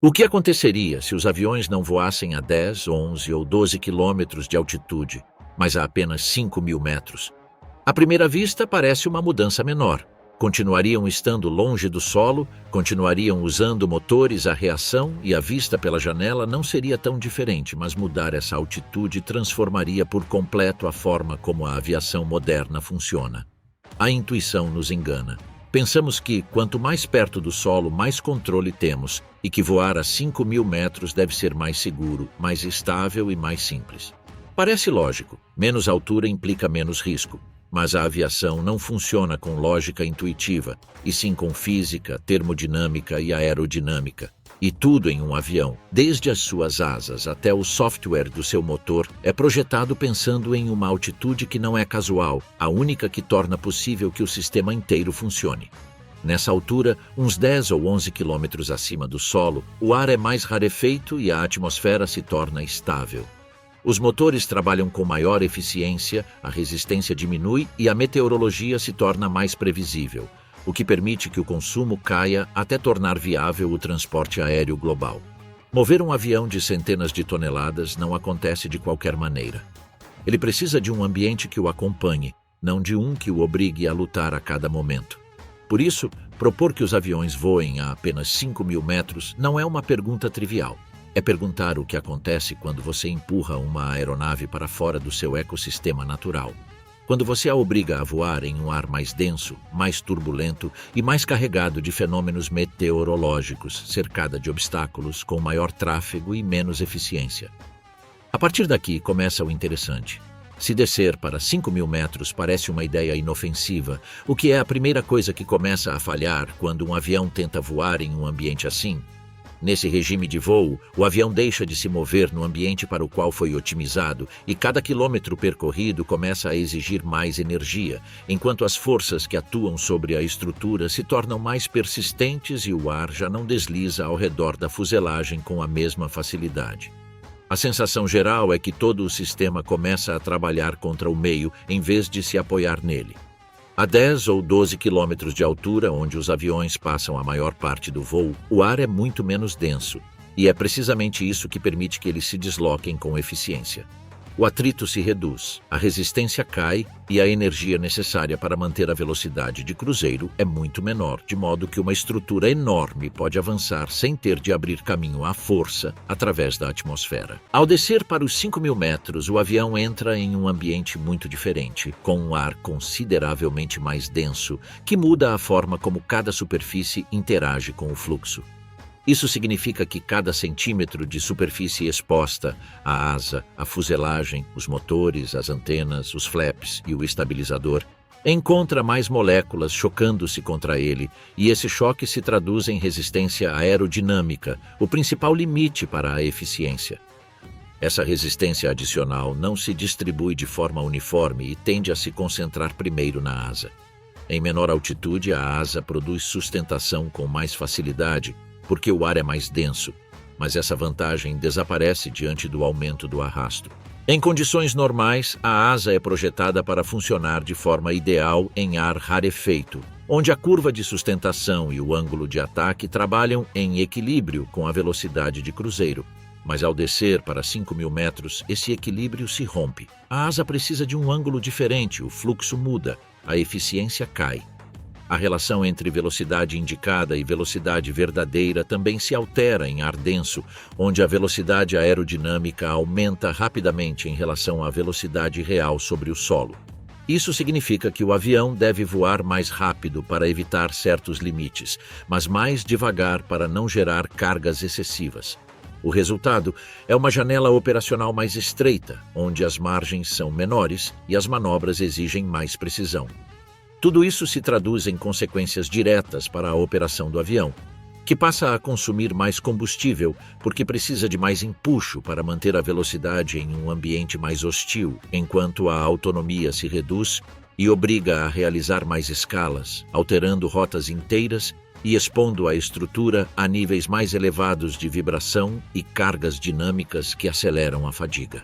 O que aconteceria se os aviões não voassem a 10, 11 ou 12 quilômetros de altitude, mas a apenas 5.000 metros? À primeira vista, parece uma mudança menor. Continuariam estando longe do solo, continuariam usando motores a reação e a vista pela janela não seria tão diferente, mas mudar essa altitude transformaria por completo a forma como a aviação moderna funciona. A intuição nos engana. Pensamos que, quanto mais perto do solo, mais controle temos, e que voar a 5.000 metros deve ser mais seguro, mais estável e mais simples. Parece lógico, menos altura implica menos risco, mas a aviação não funciona com lógica intuitiva, e sim com física, termodinâmica e aerodinâmica. E tudo em um avião, desde as suas asas até o software do seu motor, é projetado pensando em uma altitude que não é casual, a única que torna possível que o sistema inteiro funcione. Nessa altura, uns 10 ou 11 quilômetros acima do solo, o ar é mais rarefeito e a atmosfera se torna estável. Os motores trabalham com maior eficiência, a resistência diminui e a meteorologia se torna mais previsível, o que permite que o consumo caia até tornar viável o transporte aéreo global. Mover um avião de centenas de toneladas não acontece de qualquer maneira. Ele precisa de um ambiente que o acompanhe, não de um que o obrigue a lutar a cada momento. Por isso, propor que os aviões voem a apenas 5.000 metros não é uma pergunta trivial. É perguntar o que acontece quando você empurra uma aeronave para fora do seu ecossistema natural. Quando você a obriga a voar em um ar mais denso, mais turbulento e mais carregado de fenômenos meteorológicos, cercada de obstáculos, com maior tráfego e menos eficiência. A partir daqui começa o interessante. Se descer para 5.000 metros parece uma ideia inofensiva, o que é a primeira coisa que começa a falhar quando um avião tenta voar em um ambiente assim? Nesse regime de voo, o avião deixa de se mover no ambiente para o qual foi otimizado e cada quilômetro percorrido começa a exigir mais energia, enquanto as forças que atuam sobre a estrutura se tornam mais persistentes e o ar já não desliza ao redor da fuselagem com a mesma facilidade. A sensação geral é que todo o sistema começa a trabalhar contra o meio em vez de se apoiar nele. A 10 ou 12 quilômetros de altura, onde os aviões passam a maior parte do voo, o ar é muito menos denso, e é precisamente isso que permite que eles se desloquem com eficiência. O atrito se reduz, a resistência cai e a energia necessária para manter a velocidade de cruzeiro é muito menor, de modo que uma estrutura enorme pode avançar sem ter de abrir caminho à força através da atmosfera. Ao descer para os 5.000 metros, o avião entra em um ambiente muito diferente, com um ar consideravelmente mais denso, que muda a forma como cada superfície interage com o fluxo. Isso significa que cada centímetro de superfície exposta, a asa, a fuselagem, os motores, as antenas, os flaps e o estabilizador, encontra mais moléculas chocando-se contra ele, e esse choque se traduz em resistência aerodinâmica, o principal limite para a eficiência. Essa resistência adicional não se distribui de forma uniforme e tende a se concentrar primeiro na asa. Em menor altitude, a asa produz sustentação com mais facilidade, porque o ar é mais denso, mas essa vantagem desaparece diante do aumento do arrasto. Em condições normais, a asa é projetada para funcionar de forma ideal em ar rarefeito, onde a curva de sustentação e o ângulo de ataque trabalham em equilíbrio com a velocidade de cruzeiro. Mas ao descer para 5.000 metros, esse equilíbrio se rompe. A asa precisa de um ângulo diferente, o fluxo muda, a eficiência cai. A relação entre velocidade indicada e velocidade verdadeira também se altera em ar denso, onde a velocidade aerodinâmica aumenta rapidamente em relação à velocidade real sobre o solo. Isso significa que o avião deve voar mais rápido para evitar certos limites, mas mais devagar para não gerar cargas excessivas. O resultado é uma janela operacional mais estreita, onde as margens são menores e as manobras exigem mais precisão. Tudo isso se traduz em consequências diretas para a operação do avião, que passa a consumir mais combustível porque precisa de mais empuxo para manter a velocidade em um ambiente mais hostil, enquanto a autonomia se reduz e obriga a realizar mais escalas, alterando rotas inteiras e expondo a estrutura a níveis mais elevados de vibração e cargas dinâmicas que aceleram a fadiga.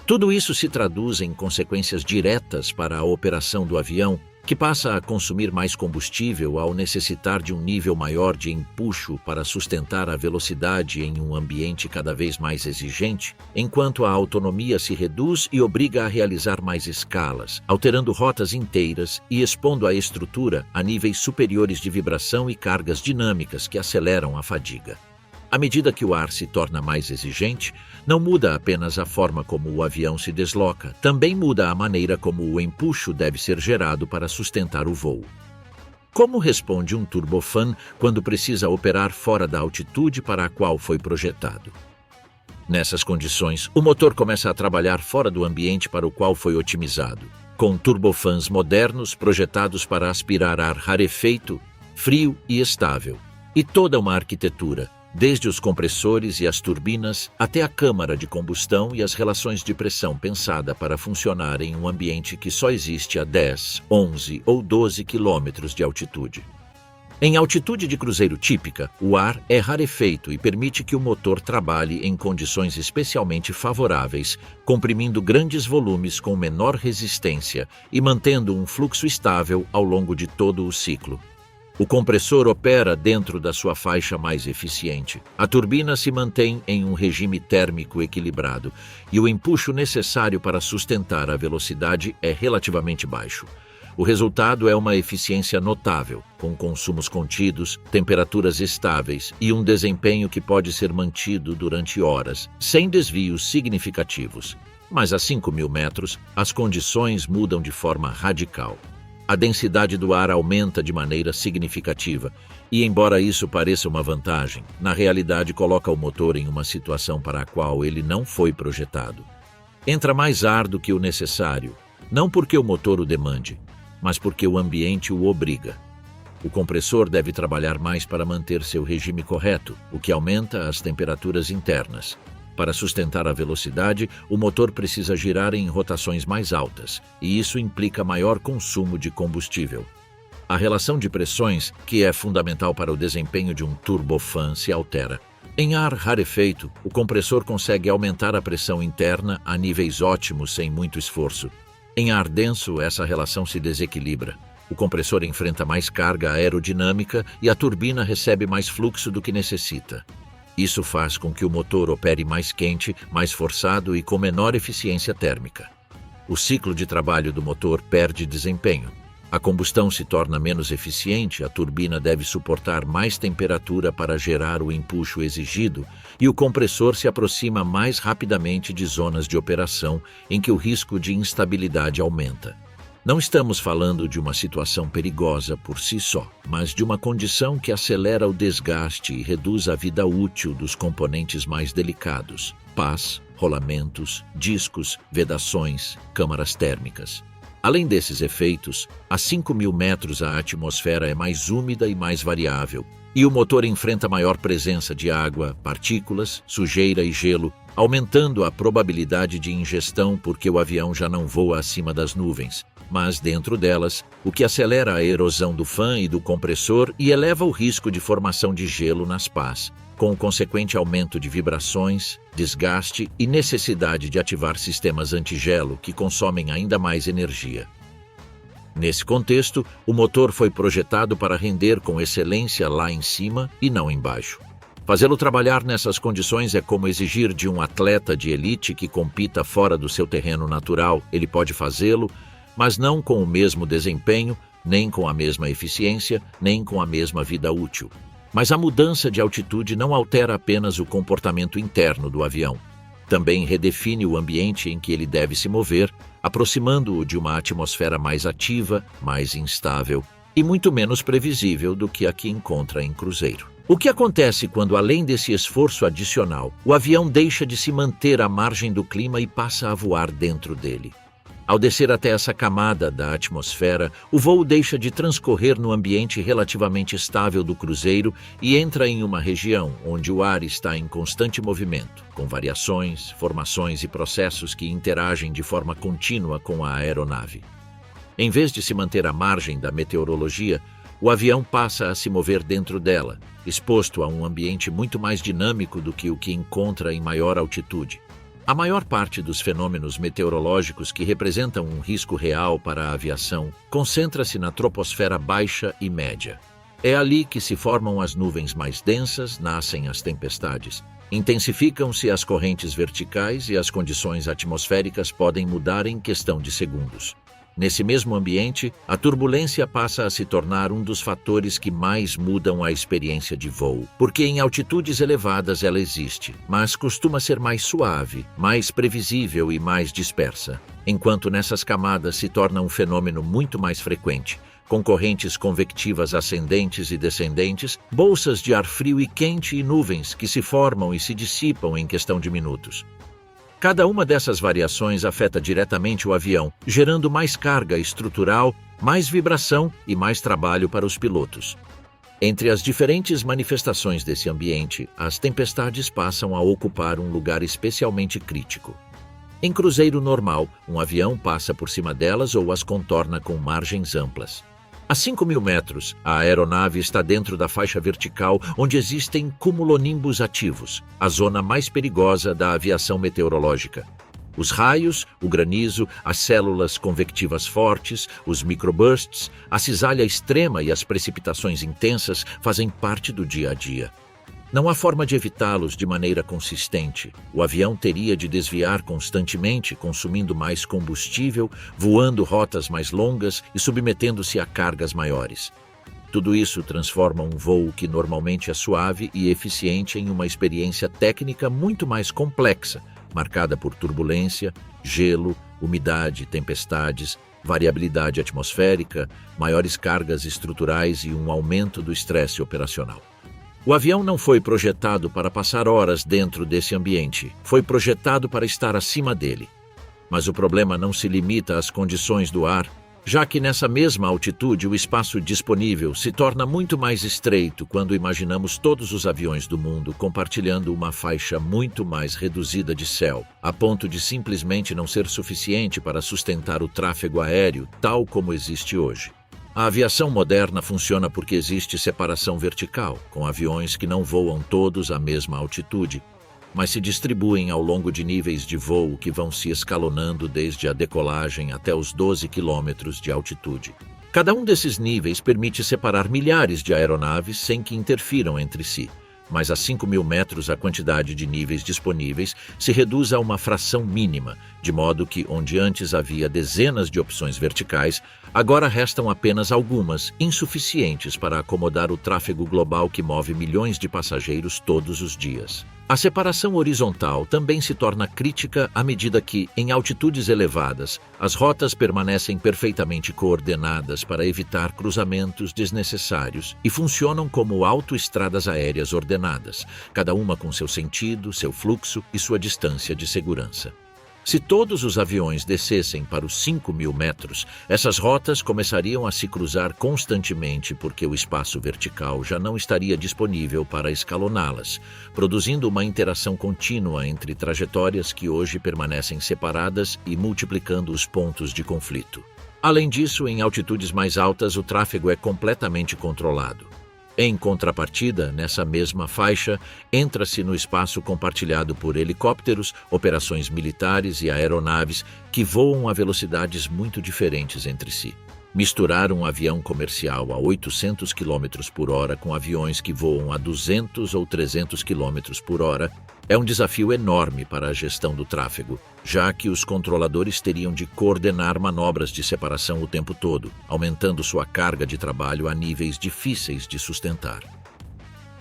Tudo isso se traduz em consequências diretas para a operação do avião que passa a consumir mais combustível ao necessitar de um nível maior de empuxo para sustentar a velocidade em um ambiente cada vez mais exigente, enquanto a autonomia se reduz e obriga a realizar mais escalas, alterando rotas inteiras e expondo a estrutura a níveis superiores de vibração e cargas dinâmicas que aceleram a fadiga. À medida que o ar se torna mais exigente, não muda apenas a forma como o avião se desloca, também muda a maneira como o empuxo deve ser gerado para sustentar o voo. Como responde um turbofan quando precisa operar fora da altitude para a qual foi projetado? Nessas condições, o motor começa a trabalhar fora do ambiente para o qual foi otimizado, com turbofans modernos projetados para aspirar ar rarefeito, frio e estável, e toda uma arquitetura, desde os compressores e as turbinas até a câmara de combustão e as relações de pressão pensada para funcionar em um ambiente que só existe a 10, 11 ou 12 quilômetros de altitude. Em altitude de cruzeiro típica, o ar é rarefeito e permite que o motor trabalhe em condições especialmente favoráveis, comprimindo grandes volumes com menor resistência e mantendo um fluxo estável ao longo de todo o ciclo. O compressor opera dentro da sua faixa mais eficiente. A turbina se mantém em um regime térmico equilibrado e o empuxo necessário para sustentar a velocidade é relativamente baixo. O resultado é uma eficiência notável, com consumos contidos, temperaturas estáveis e um desempenho que pode ser mantido durante horas, sem desvios significativos. Mas a 5.000 metros, as condições mudam de forma radical. A densidade do ar aumenta de maneira significativa e, embora isso pareça uma vantagem, na realidade coloca o motor em uma situação para a qual ele não foi projetado. Entra mais ar do que o necessário, não porque o motor o demande, mas porque o ambiente o obriga. O compressor deve trabalhar mais para manter seu regime correto, o que aumenta as temperaturas internas. Para sustentar a velocidade, o motor precisa girar em rotações mais altas, e isso implica maior consumo de combustível. A relação de pressões, que é fundamental para o desempenho de um turbofan, se altera. Em ar rarefeito, o compressor consegue aumentar a pressão interna a níveis ótimos sem muito esforço. Em ar denso, essa relação se desequilibra. O compressor enfrenta mais carga aerodinâmica e a turbina recebe mais fluxo do que necessita. Isso faz com que o motor opere mais quente, mais forçado e com menor eficiência térmica. O ciclo de trabalho do motor perde desempenho. A combustão se torna menos eficiente, a turbina deve suportar mais temperatura para gerar o empuxo exigido e o compressor se aproxima mais rapidamente de zonas de operação em que o risco de instabilidade aumenta. Não estamos falando de uma situação perigosa por si só, mas de uma condição que acelera o desgaste e reduz a vida útil dos componentes mais delicados: pás, rolamentos, discos, vedações, câmaras térmicas. Além desses efeitos, a 5.000 metros a atmosfera é mais úmida e mais variável, e o motor enfrenta maior presença de água, partículas, sujeira e gelo, aumentando a probabilidade de ingestão porque o avião já não voa acima das nuvens, mas dentro delas, o que acelera a erosão do fã e do compressor e eleva o risco de formação de gelo nas pás, com o consequente aumento de vibrações, desgaste e necessidade de ativar sistemas antigelo que consomem ainda mais energia. Nesse contexto, o motor foi projetado para render com excelência lá em cima e não embaixo. Fazê-lo trabalhar nessas condições é como exigir de um atleta de elite que compita fora do seu terreno natural. Ele pode fazê-lo, mas não com o mesmo desempenho, nem com a mesma eficiência, nem com a mesma vida útil. Mas a mudança de altitude não altera apenas o comportamento interno do avião. Também redefine o ambiente em que ele deve se mover, aproximando-o de uma atmosfera mais ativa, mais instável e muito menos previsível do que a que encontra em cruzeiro. O que acontece quando, além desse esforço adicional, o avião deixa de se manter à margem do clima e passa a voar dentro dele? Ao descer até essa camada da atmosfera, o voo deixa de transcorrer no ambiente relativamente estável do cruzeiro e entra em uma região onde o ar está em constante movimento, com variações, formações e processos que interagem de forma contínua com a aeronave. Em vez de se manter à margem da meteorologia, o avião passa a se mover dentro dela, exposto a um ambiente muito mais dinâmico do que o que encontra em maior altitude. A maior parte dos fenômenos meteorológicos que representam um risco real para a aviação concentra-se na troposfera baixa e média. É ali que se formam as nuvens mais densas, nascem as tempestades. Intensificam-se as correntes verticais e as condições atmosféricas podem mudar em questão de segundos. Nesse mesmo ambiente, a turbulência passa a se tornar um dos fatores que mais mudam a experiência de voo, porque em altitudes elevadas ela existe, mas costuma ser mais suave, mais previsível e mais dispersa, enquanto nessas camadas se torna um fenômeno muito mais frequente, com correntes convectivas ascendentes e descendentes, bolsas de ar frio e quente e nuvens que se formam e se dissipam em questão de minutos. Cada uma dessas variações afeta diretamente o avião, gerando mais carga estrutural, mais vibração e mais trabalho para os pilotos. Entre as diferentes manifestações desse ambiente, as tempestades passam a ocupar um lugar especialmente crítico. Em cruzeiro normal, um avião passa por cima delas ou as contorna com margens amplas. A 5.000 metros, a aeronave está dentro da faixa vertical onde existem cumulonimbus ativos, a zona mais perigosa da aviação meteorológica. Os raios, o granizo, as células convectivas fortes, os microbursts, a cisalha extrema e as precipitações intensas fazem parte do dia a dia. Não há forma de evitá-los de maneira consistente. O avião teria de desviar constantemente, consumindo mais combustível, voando rotas mais longas e submetendo-se a cargas maiores. Tudo isso transforma um voo que normalmente é suave e eficiente em uma experiência técnica muito mais complexa, marcada por turbulência, gelo, umidade, tempestades, variabilidade atmosférica, maiores cargas estruturais e um aumento do estresse operacional. O avião não foi projetado para passar horas dentro desse ambiente, foi projetado para estar acima dele. Mas o problema não se limita às condições do ar, já que nessa mesma altitude o espaço disponível se torna muito mais estreito quando imaginamos todos os aviões do mundo compartilhando uma faixa muito mais reduzida de céu, a ponto de simplesmente não ser suficiente para sustentar o tráfego aéreo tal como existe hoje. A aviação moderna funciona porque existe separação vertical, com aviões que não voam todos à mesma altitude, mas se distribuem ao longo de níveis de voo que vão se escalonando desde a decolagem até os 12 quilômetros de altitude. Cada um desses níveis permite separar milhares de aeronaves sem que interfiram entre si, mas a 5.000 metros a quantidade de níveis disponíveis se reduz a uma fração mínima, de modo que, onde antes havia dezenas de opções verticais, agora restam apenas algumas, insuficientes para acomodar o tráfego global que move milhões de passageiros todos os dias. A separação horizontal também se torna crítica à medida que, em altitudes elevadas, as rotas permanecem perfeitamente coordenadas para evitar cruzamentos desnecessários e funcionam como autoestradas aéreas ordenadas, cada uma com seu sentido, seu fluxo e sua distância de segurança. Se todos os aviões descessem para os 5.000 metros, essas rotas começariam a se cruzar constantemente porque o espaço vertical já não estaria disponível para escaloná-las, produzindo uma interação contínua entre trajetórias que hoje permanecem separadas e multiplicando os pontos de conflito. Além disso, em altitudes mais altas, o tráfego é completamente controlado. Em contrapartida, nessa mesma faixa, entra-se no espaço compartilhado por helicópteros, operações militares e aeronaves que voam a velocidades muito diferentes entre si. Misturar um avião comercial a 800 km por hora com aviões que voam a 200 ou 300 km por hora é um desafio enorme para a gestão do tráfego, já que os controladores teriam de coordenar manobras de separação o tempo todo, aumentando sua carga de trabalho a níveis difíceis de sustentar.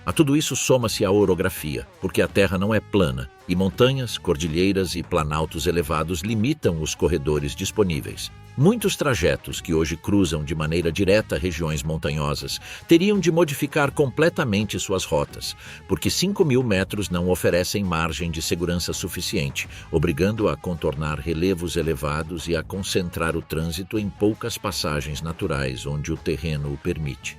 A tudo isso soma-se a orografia, porque a Terra não é plana, e montanhas, cordilheiras e planaltos elevados limitam os corredores disponíveis. Muitos trajetos que hoje cruzam de maneira direta regiões montanhosas teriam de modificar completamente suas rotas, porque 5.000 metros não oferecem margem de segurança suficiente, obrigando a contornar relevos elevados e a concentrar o trânsito em poucas passagens naturais onde o terreno o permite.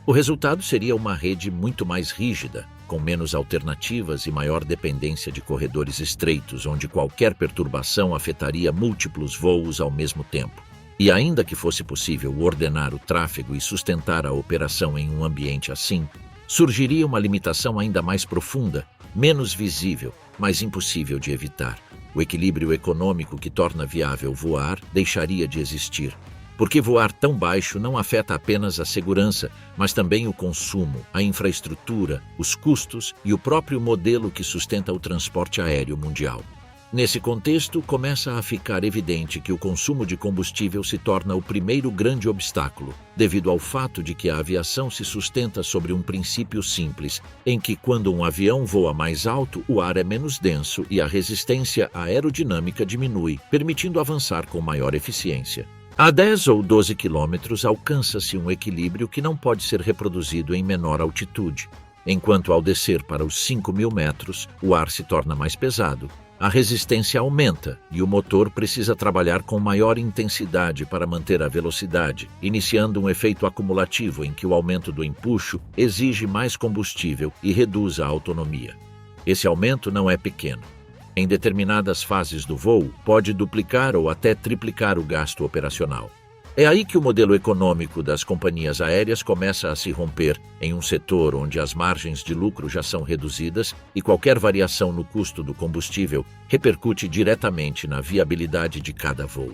O resultado seria uma rede muito mais rígida, com menos alternativas e maior dependência de corredores estreitos, onde qualquer perturbação afetaria múltiplos voos ao mesmo tempo. E ainda que fosse possível ordenar o tráfego e sustentar a operação em um ambiente assim, surgiria uma limitação ainda mais profunda, menos visível, mas impossível de evitar. O equilíbrio econômico que torna viável voar deixaria de existir, porque voar tão baixo não afeta apenas a segurança, mas também o consumo, a infraestrutura, os custos e o próprio modelo que sustenta o transporte aéreo mundial. Nesse contexto, começa a ficar evidente que o consumo de combustível se torna o primeiro grande obstáculo, devido ao fato de que a aviação se sustenta sobre um princípio simples, em que quando um avião voa mais alto, o ar é menos denso e a resistência aerodinâmica diminui, permitindo avançar com maior eficiência. A 10 ou 12 quilômetros alcança-se um equilíbrio que não pode ser reproduzido em menor altitude, enquanto ao descer para os 5.000 metros, o ar se torna mais pesado. A resistência aumenta e o motor precisa trabalhar com maior intensidade para manter a velocidade, iniciando um efeito acumulativo em que o aumento do empuxo exige mais combustível e reduz a autonomia. Esse aumento não é pequeno. Em determinadas fases do voo, pode duplicar ou até triplicar o gasto operacional. É aí que o modelo econômico das companhias aéreas começa a se romper em um setor onde as margens de lucro já são reduzidas e qualquer variação no custo do combustível repercute diretamente na viabilidade de cada voo.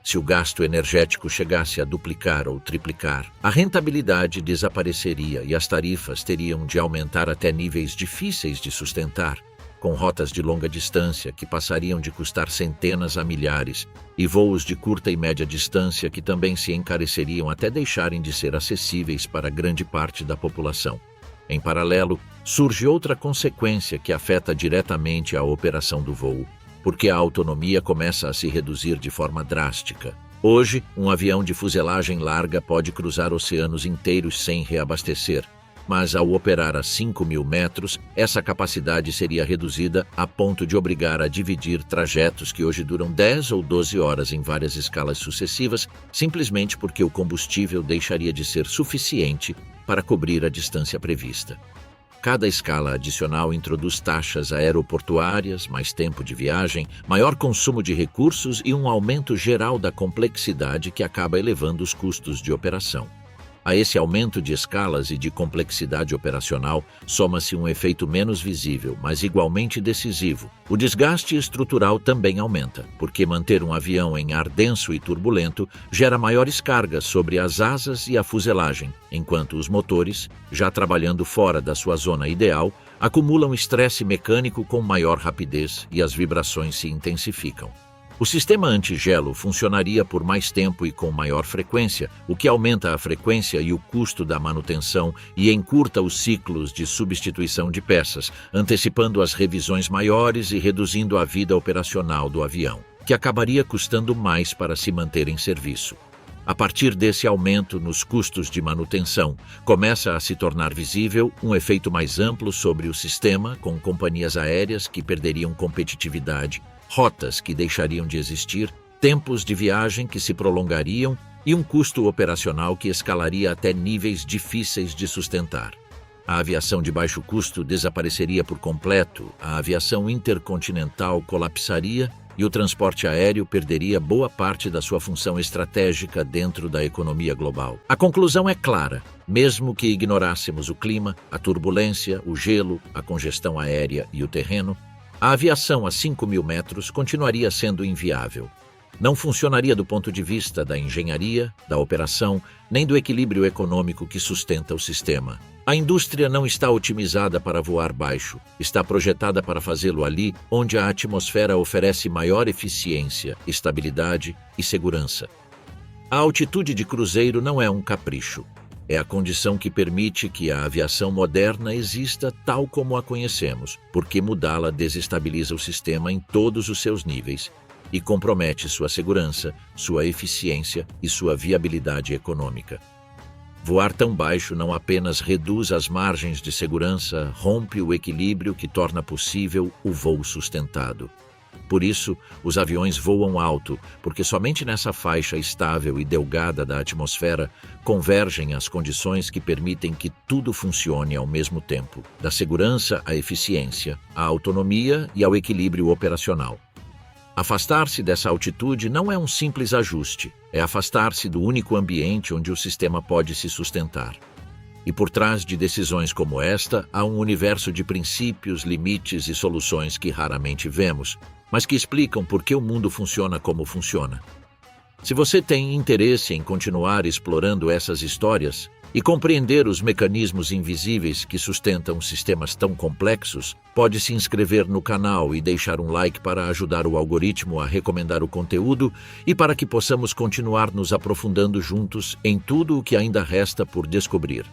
Se o gasto energético chegasse a duplicar ou triplicar, a rentabilidade desapareceria e as tarifas teriam de aumentar até níveis difíceis de sustentar, com rotas de longa distância que passariam de custar centenas a milhares, e voos de curta e média distância que também se encareceriam até deixarem de ser acessíveis para grande parte da população. Em paralelo, surge outra consequência que afeta diretamente a operação do voo, porque a autonomia começa a se reduzir de forma drástica. Hoje, um avião de fuselagem larga pode cruzar oceanos inteiros sem reabastecer, mas ao operar a 5.000 metros, essa capacidade seria reduzida a ponto de obrigar a dividir trajetos que hoje duram 10 ou 12 horas em várias escalas sucessivas, simplesmente porque o combustível deixaria de ser suficiente para cobrir a distância prevista. Cada escala adicional introduz taxas aeroportuárias, mais tempo de viagem, maior consumo de recursos e um aumento geral da complexidade que acaba elevando os custos de operação. A esse aumento de escalas e de complexidade operacional soma-se um efeito menos visível, mas igualmente decisivo. O desgaste estrutural também aumenta, porque manter um avião em ar denso e turbulento gera maiores cargas sobre as asas e a fuselagem, enquanto os motores, já trabalhando fora da sua zona ideal, acumulam estresse mecânico com maior rapidez e as vibrações se intensificam. O sistema antigelo funcionaria por mais tempo e com maior frequência, o que aumenta a frequência e o custo da manutenção e encurta os ciclos de substituição de peças, antecipando as revisões maiores e reduzindo a vida operacional do avião, que acabaria custando mais para se manter em serviço. A partir desse aumento nos custos de manutenção, começa a se tornar visível um efeito mais amplo sobre o sistema, com companhias aéreas que perderiam competitividade, rotas que deixariam de existir, tempos de viagem que se prolongariam e um custo operacional que escalaria até níveis difíceis de sustentar. A aviação de baixo custo desapareceria por completo, a aviação intercontinental colapsaria e o transporte aéreo perderia boa parte da sua função estratégica dentro da economia global. A conclusão é clara: mesmo que ignorássemos o clima, a turbulência, o gelo, a congestão aérea e o terreno, a aviação a 5.000 metros continuaria sendo inviável. Não funcionaria do ponto de vista da engenharia, da operação, nem do equilíbrio econômico que sustenta o sistema. A indústria não está otimizada para voar baixo, está projetada para fazê-lo ali onde a atmosfera oferece maior eficiência, estabilidade e segurança. A altitude de cruzeiro não é um capricho. É a condição que permite que a aviação moderna exista tal como a conhecemos, porque mudá-la desestabiliza o sistema em todos os seus níveis e compromete sua segurança, sua eficiência e sua viabilidade econômica. Voar tão baixo não apenas reduz as margens de segurança, rompe o equilíbrio que torna possível o voo sustentado. Por isso, os aviões voam alto, porque somente nessa faixa estável e delgada da atmosfera convergem as condições que permitem que tudo funcione ao mesmo tempo, da segurança à eficiência, à autonomia e ao equilíbrio operacional. Afastar-se dessa altitude não é um simples ajuste, é afastar-se do único ambiente onde o sistema pode se sustentar. E por trás de decisões como esta, há um universo de princípios, limites e soluções que raramente vemos, mas que explicam por que o mundo funciona como funciona. Se você tem interesse em continuar explorando essas histórias e compreender os mecanismos invisíveis que sustentam sistemas tão complexos, pode se inscrever no canal e deixar um like para ajudar o algoritmo a recomendar o conteúdo e para que possamos continuar nos aprofundando juntos em tudo o que ainda resta por descobrir.